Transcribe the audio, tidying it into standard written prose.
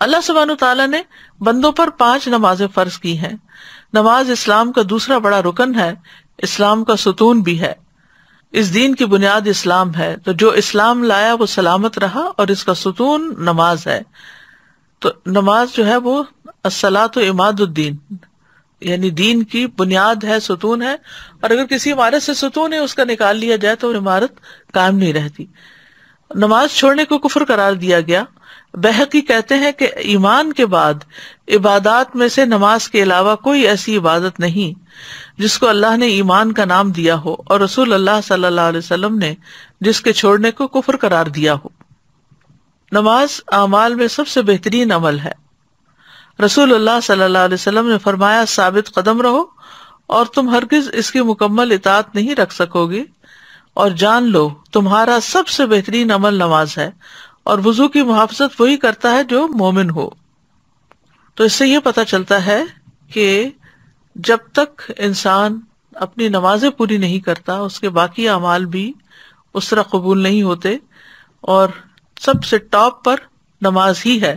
اللہ سبحانہ تعالیٰ نے بندوں پر 5 نمازیں فرض کی ہیں. نماز اسلام کا دوسرا بڑا رکن ہے، اسلام کا ستون بھی ہے. اس دین کی بنیاد اسلام ہے، تو جو اسلام لایا وہ سلامت رہا، اور اس کا ستون نماز ہے. تو نماز جو ہے وہ الصلاۃ عماد الدین، یعنی دین کی بنیاد ہے، ستون ہے. اور اگر کسی عمارت سے ستون ہے اس کا نکال لیا جائے تو عمارت قائم نہیں رہتی. نماز چھوڑنے کو کفر قرار دیا گیا. بہقی کہتے ہیں کہ ایمان کے بعد عبادات میں سے نماز کے علاوہ کوئی ایسی عبادت نہیں جس کو اللہ نے ایمان کا نام دیا ہو، اور رسول اللہ صلی اللہ علیہ وسلم نے جس کے چھوڑنے کو کفر قرار دیا ہو. نماز اعمال میں سب سے بہترین عمل ہے. رسول اللہ صلی اللہ علیہ وسلم نے فرمایا، ثابت قدم رہو اور تم ہرگز اس کی مکمل اطاعت نہیں رکھ سکو گے، اور جان لو تمہارا سب سے بہترین عمل نماز ہے، اور وضو کی محافظت وہی کرتا ہے جو مومن ہو. تو اس سے یہ پتہ چلتا ہے کہ جب تک انسان اپنی نمازیں پوری نہیں کرتا اس کے باقی اعمال بھی اس طرح قبول نہیں ہوتے، اور سب سے ٹاپ پر نماز ہی ہے.